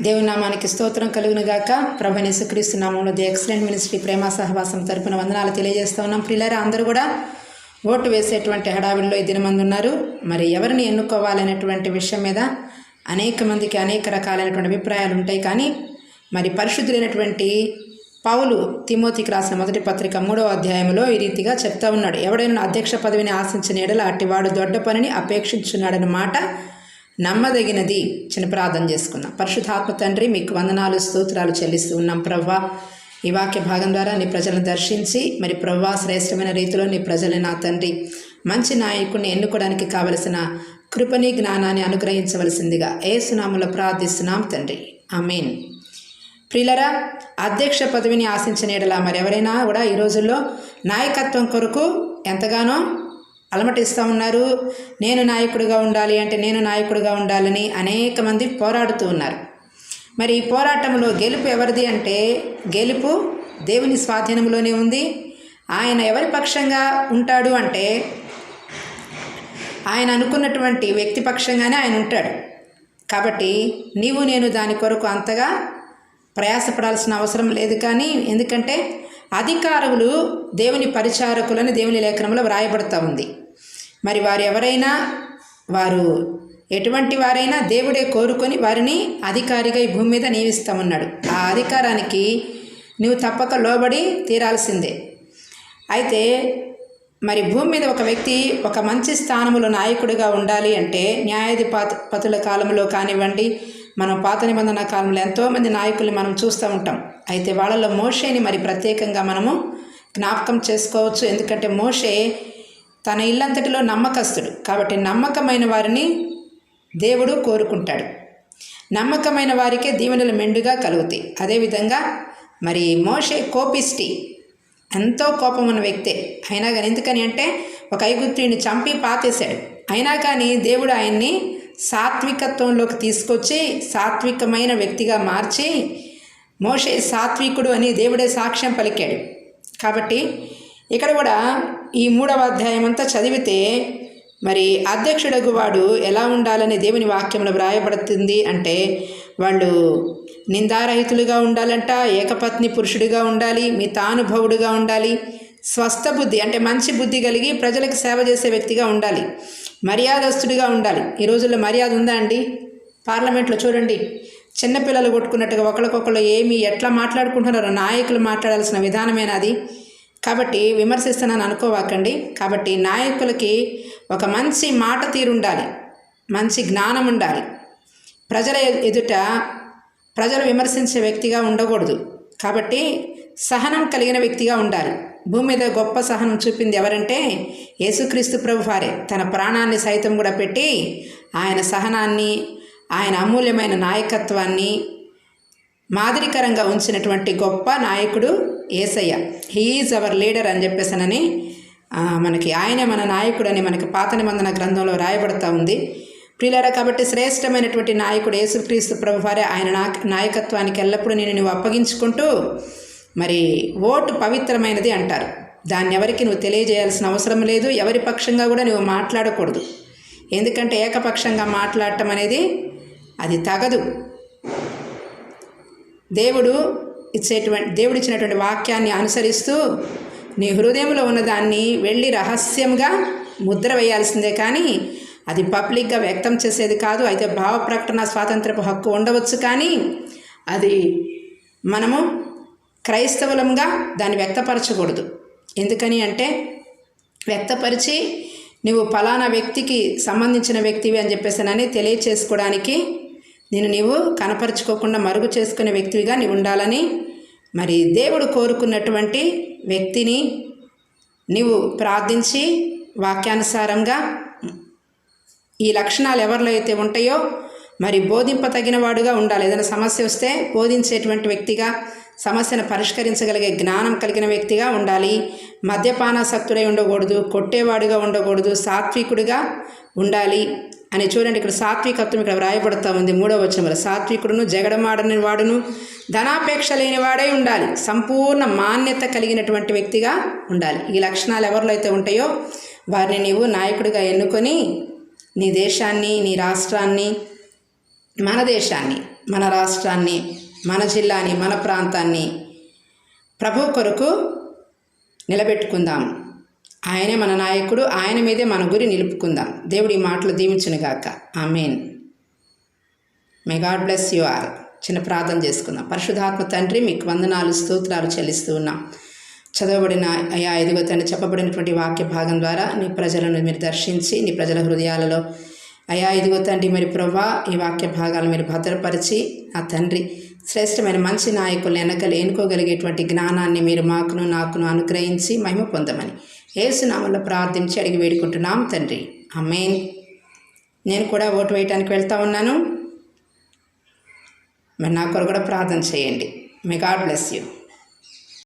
దేవుని నామానికి స్తోత్రం కలుగును గాక. ప్రభువైన యేసుక్రీస్తు నామములో ది ఎక్సలెంట్ మినిస్ట్రీ ప్రేమ సహవాసం తరపున వందనాలు తెలియజేస్తూ ఉన్నాం. ప్రియులారా, అందరూ కూడా ఓటు వేసేటువంటి హడావిడిలో ఈ దినమంది ఉన్నారు. మరి ఎవరిని ఎన్నుకోవాలనేటువంటి విషయం మీద అనేక మందికి అనేక రకాలైనటువంటి అభిప్రాయాలు ఉంటాయి. కానీ మరి పరిశుద్ధులైనటువంటి పౌలు తిమోతికి రాసిన మొదటి పత్రిక 3వ అధ్యాయంలో ఈ రీతిగా చెప్తా ఉన్నాడు. ఎవడైనా అధ్యక్ష పదవిని ఆశించిన ఎడల అట్టివాడు దొడ్డ పనిని అపేక్షించున్నాడన్న మాట నమ్మదగినది. చిన్న ప్రార్థన చేసుకున్నాం. పరిశుద్ధాత్మ తండ్రి, మీకు వందనాలు స్తోత్రాలు చెల్లిస్తూ ఉన్నాం. ప్రవ్వా, ఈ వాక్య భాగం ద్వారా నీ ప్రజలను దర్శించి మరి ప్రవ్వా శ్రేష్టమైన రీతిలో నీ ప్రజల్ని నా తండ్రి మంచి నాయకుడిని ఎన్నుకోవడానికి కావలసిన కృపని జ్ఞానాన్ని అనుగ్రహించవలసిందిగా యేసు నామములో ప్రార్థిస్తున్నాం తండ్రి, ఆమేన్. ప్రియులరా, అధ్యక్ష పదవిని ఆశించిన ఎడల మరి ఎవరైనా కూడా ఈ రోజుల్లో నాయకత్వం కొరకు ఎంతగానో అలమటిస్తూ ఉన్నారు. నేను నాయకుడిగా ఉండాలి అంటే నేను నాయకుడిగా ఉండాలని అనేక మంది పోరాడుతూ ఉన్నారు. మరి ఈ పోరాటంలో గెలుపు ఎవరిది అంటే గెలుపు దేవుని స్వాధీనంలోనే ఉంది. ఆయన ఎవరి పక్షంగా ఉంటాడు అంటే ఆయన అనుకున్నటువంటి వ్యక్తి పక్షంగానే ఆయన ఉంటాడు. కాబట్టి నీవు నేను దాని కొరకు అంతగా ప్రయాసపడాల్సిన అవసరం లేదు. కానీ ఎందుకంటే అధికారులు దేవుని పరిచారకులని దేవుని లేఖనంలో వ్రాయబడుతూ ఉంది. మరి వారు ఎవరైనా, వారు ఎటువంటి వారైనా దేవుడే కోరుకొని వారిని అధికారిగా ఈ భూమి మీద నియమిస్తామన్నాడు. ఆ అధికారానికి నువ్వు తప్పక లోబడి తీరాల్సిందే. అయితే మరి భూమి మీద ఒక వ్యక్తి ఒక మంచి స్థానంలో నాయకుడిగా ఉండాలి అంటే న్యాయాధిపతుల కాలంలో కానివ్వండి, మనం పాత నిబంధన కాలంలో ఎంతోమంది నాయకుల్ని మనం చూస్తూ ఉంటాం. అయితే వాళ్ళలో మోషేని మరి ప్రత్యేకంగా మనము జ్ఞాపకం చేసుకోవచ్చు. ఎందుకంటే మోషే తన ఇల్లంతటిలో నమ్మకస్తుడు. కాబట్టి నమ్మకమైన వారిని దేవుడు కోరుకుంటాడు. నమ్మకమైన వారికే దీవెనలు మెండుగా కలుగుతాయి. అదేవిధంగా మరి మోషే కోపిష్టి, ఎంతో కోపం ఉన్న వ్యక్తే. అయినా కానీ ఎందుకని అంటే ఒక ఐగుప్తుని చంపి పాతేశాడు. అయినా కానీ దేవుడు ఆయన్ని సాత్వికత్వంలోకి తీసుకొచ్చి సాత్వికమైన వ్యక్తిగా మార్చి మోషే సాత్వికుడు అని దేవుడే సాక్ష్యం పలికాడు. కాబట్టి ఇక్కడ కూడా ఈ 3వ అధ్యాయం అంతా చదివితే మరి అధ్యక్షుడగు వాడు ఎలా ఉండాలని దేవుని వాక్యంలో వ్రాయబడుతుంది అంటే వాళ్ళు నిందారహితులుగా ఉండాలంట, ఏకపత్ని పురుషుడిగా ఉండాలి, మితానుభవుడుగా ఉండాలి, స్వస్థ బుద్ధి అంటే మంచి బుద్ధి కలిగి ప్రజలకు సేవ చేసే వ్యక్తిగా ఉండాలి, మర్యాదస్తుడిగా ఉండాలి. ఈ రోజుల్లో మర్యాద ఉందా అండి? పార్లమెంట్లో చూడండి, చిన్నపిల్లలు కొట్టుకున్నట్టుగా ఒకరికొకరు ఎట్లా మాట్లాడుకుంటున్నారో నాయకులు మాట్లాడాల్సిన విధానమేనా అది? కాబట్టి విమర్శిస్తున్నాను అనుకోవాకండి. కాబట్టి నాయకులకి ఒక మంచి మాట తీరు ఉండాలి, మంచి జ్ఞానం ఉండాలి. ప్రజల ఎదుట ప్రజలు విమర్శించే వ్యక్తిగా ఉండకూడదు. కాబట్టి సహనం కలిగిన వ్యక్తిగా ఉండాలి. భూమి మీద గొప్ప సహనం చూపింది ఎవరంటే యేసుక్రీస్తు ప్రభువారే. తన ప్రాణాన్ని సైతం కూడా పెట్టి ఆయన సహనాన్ని, ఆయన అమూల్యమైన నాయకత్వాన్ని మాదిరికరంగా ఉంచినటువంటి గొప్ప నాయకుడు యేసయ్య. హీ ఈజ్ అవర్ లీడర్ అని చెప్పేసానని మనకి ఆయనే మన నాయకుడు అని మనకి పాత నిబంధన గ్రంథంలో రాయబడుతూ ఉంది. ప్రియులారా, కాబట్టి శ్రేష్టమైనటువంటి నాయకుడు యేసుక్రీస్తు ప్రభువారే. ఆయన నాయకత్వానికి ఎల్లప్పుడూ నువ్వు అప్పగించుకుంటూ మరి ఓటు పవిత్రమైనది అంటారు. దాన్ని ఎవరికి నువ్వు తెలియజేయాల్సిన అవసరం లేదు. ఎవరి పక్షంగా కూడా నువ్వు మాట్లాడకూడదు. ఎందుకంటే ఏకపక్షంగా మాట్లాడటం అనేది అది తగదు. దేవుడు ఇచ్చినటువంటి వాక్యాన్ని అనుసరిస్తూ నీ హృదయంలో ఉన్నదాన్ని వెళ్ళి రహస్యంగా ముద్ర వేయాల్సిందే. కానీ అది పబ్లిక్గా వ్యక్తం చేసేది కాదు. అయితే భావ ప్రకటన స్వాతంత్రపు హక్కు ఉండవచ్చు, కానీ అది మనము క్రైస్తవులంగా దాన్ని వ్యక్తపరచకూడదు. ఎందుకని అంటే వ్యక్తపరిచి నువ్వు ఫలానా వ్యక్తికి సంబంధించిన వ్యక్తివి అని చెప్పేసానని తెలియచేసుకోవడానికి నీవు కనపరుచుకోకుండా మరుగు చేసుకునే వ్యక్తివిగా నీవు ఉండాలని మరి దేవుడు కోరుకున్నటువంటి వ్యక్తిని నీవు ప్రార్థించి వాక్యానుసారంగా ఈ లక్షణాలు ఎవరిలో అయితే ఉంటాయో మరి బోధింపతగిన వాడుగా ఉండాలి. ఏదైనా సమస్య వస్తే బోధించేటువంటి వ్యక్తిగా, సమస్యను పరిష్కరించగలిగే జ్ఞానం కలిగిన వ్యక్తిగా ఉండాలి. మద్యపానాసక్తుడై ఉండకూడదు, కొట్టేవాడుగా ఉండకూడదు, సాత్వికుడిగా ఉండాలి అని చూడండి. ఇక్కడ సాత్వికత్వం ఇక్కడ వ్రాయబడుతూ ఉంది 3వ వచనంలో. సాత్వికుడును, జగడమాడని వాడును, ధనాపేక్ష లేని వాడై ఉండాలి, సంపూర్ణ మాన్యత కలిగినటువంటి వ్యక్తిగా ఉండాలి. ఈ లక్షణాలు ఎవరిలో అయితే ఉంటాయో వారిని నీవు నాయకుడిగా ఎన్నుకొని నీ దేశాన్ని, నీ రాష్ట్రాన్ని, మన దేశాన్ని, మన రాష్ట్రాన్ని, మన జిల్లాని, మన ప్రాంతాన్ని ప్రభు కొరకు నిలబెట్టుకుందాం. ఆయనే మన నాయకుడు, ఆయన మీదే మన గురి నిలుపుకుందాం. దేవుడి మాటలు దీవించునుగాక. Amen. May God bless you all. చిన్న ప్రార్థన చేసుకుందాం. పరిశుద్ధాత్మ తండ్రి, మీకు వందనాలు, స్తోత్రాలు చెల్లిస్తూ ఉన్నాం. చదవబడిన అయా ఇదిగో తండ్రి చెప్పబడినటువంటి వాక్య భాగం ద్వారా నీ ప్రజలను మీరు దర్శించి నీ ప్రజల హృదయాలలో అయా ఇదిగో తండ్రి మరి ప్రభా ఈ వాక్య భాగాలను మీరు భద్రపరిచి ఆ తండ్రి శ్రేష్టమైన మంచి నాయకులను ఎన్నుకోగలిగేటువంటి జ్ఞానాన్ని మీరు నాకును అనుగ్రహించి మహిమ పొందమని యేసు నామములో ప్రార్థించి అడిగి వేడుకుంటున్నాం తండ్రి. ఆమేన్. నేను కూడా ఓటు వేయడానికి వెళ్తా ఉన్నాను. మరి నా కొరకు కూడా ప్రార్థన చేయండి. మే గాడ్ బ్లెస్ యూ.